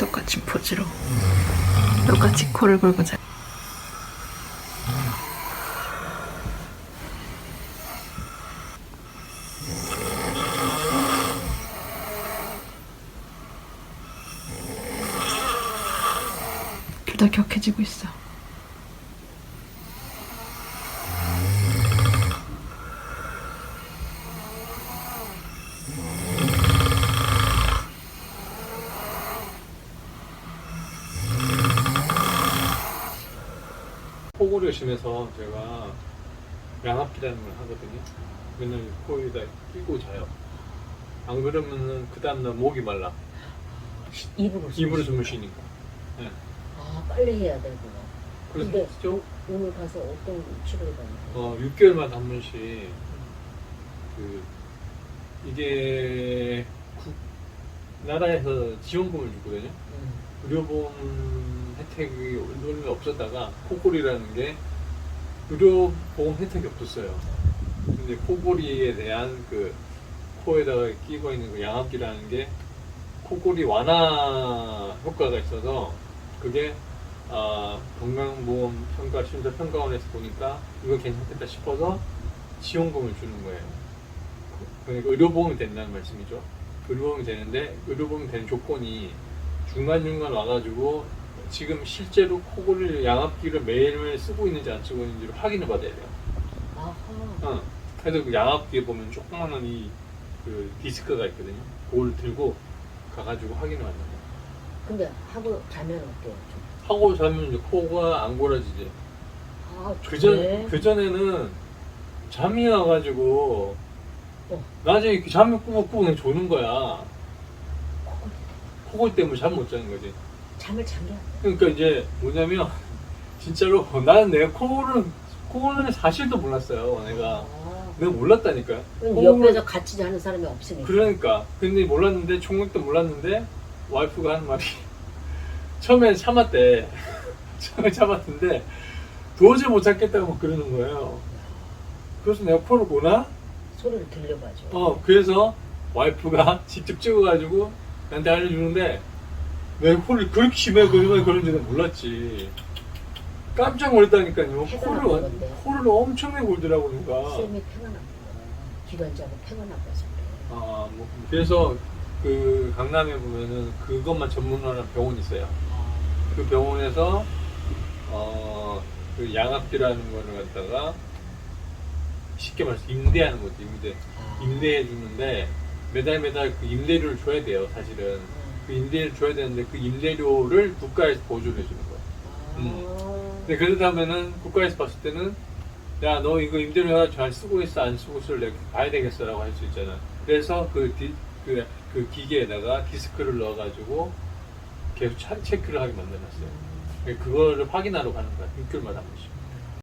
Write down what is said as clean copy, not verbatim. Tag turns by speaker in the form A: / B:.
A: 똑같이 포즈로 똑같이 코를 골고 자. 둘 다 격해지고 있어.
B: 코골이가 심해서 제가 양압기라는 걸 하거든요. 맨날 코에다 끼고 자요. 안 그러면은 그 다음날 목이 말라. 입으로 숨을 쉬니까. 네.
C: 아, 빨리 해야 되구나.
B: 그래서
C: 근데
B: 좀
C: 오늘 가서 어떤 치료를 받는 거예요?
B: 6개월마다 한 번씩 이게 나라에서 지원금을 주거든요. 의료보험 혜택이 원래 없었다가 코골이라는 게 의료보험 혜택이 없었어요. 근데 코골이에 대한 그 코에다가 끼고 있는 그 양압기라는 게 코골이 완화 효과가 있어서 그게 건강보험 평가 심사평가원에서 보니까 이거 괜찮겠다 싶어서 지원금을 주는 거예요. 그러니까 의료보험이 된다는 말씀이죠. 의료보험이 되는데 의료보험이 되는 조건이 중간중간 와가지고 지금 실제로 코골이 양압기를 매일매일 쓰고 있는지 안 쓰고 있는지를 확인을 받아야 돼요.
C: 아하.
B: 그래서 그 양압기에 보면 조그마한 그 디스크가 있거든요. 그걸 들고 가가지고 확인을 받는 거예요.
C: 근데 하고 자면 어때요?
B: 하고 자면 이제 코가 안 골아지지.
C: 아,
B: 그전에는 잠이 와가지고
C: 어.
B: 나중에 잠이 꾸벅꾸벅 그냥 조는 거야. 코골 때문에 잠 못 자는 거지.
C: 잠을 잠겨.
B: 그러니까 이제 뭐냐면 진짜로 나는 내가 코골는 사실도 몰랐어요. 내가 몰랐다니까요.
C: 옆에서 같이 자는 사람이 없으니까.
B: 그러니까 근데 몰랐는데 총각도 몰랐는데 와이프가 하는 말이 처음엔 참았대. 처음에 참았는데 도저히 못 참겠다고 막 그러는 거예요. 그래서 내가 코를 고나?
C: 소리를 들려봐줘.
B: 그래서 와이프가 직접 찍어가지고 나한테 알려주는데 내가 코를 그렇게 심하게 그런지는 몰랐지. 깜짝 놀랐다니까요. 코를 엄청나게 골더라고 내가.
C: 쌤이 폐가 난 거야. 기관지하고 폐가 나빠서 그래.
B: 그래서 그 강남에 보면은 그것만 전문하는 병원이 있어요. 그 병원에서 그 양압기라는 거를 갖다가 쉽게 말해서 임대하는 거지. 임대해 주는데 매달 그 임대료를 줘야 돼요. 사실은 그 임대료를 줘야 되는데 그 임대료를 국가에서 보조를 해주는 거야. 근데 그러다면은 국가에서 봤을 때는 야 너 이거 임대료 잘 쓰고 있어 안 쓰고 있어를 내가 봐야 되겠어라고 할 수 있잖아. 그래서 그 기계에다가 디스크를 넣어가지고 계속 체크를 하게 만들어놨어요. 그거를 확인하러 가는 거야. 6개월마다 한 번씩.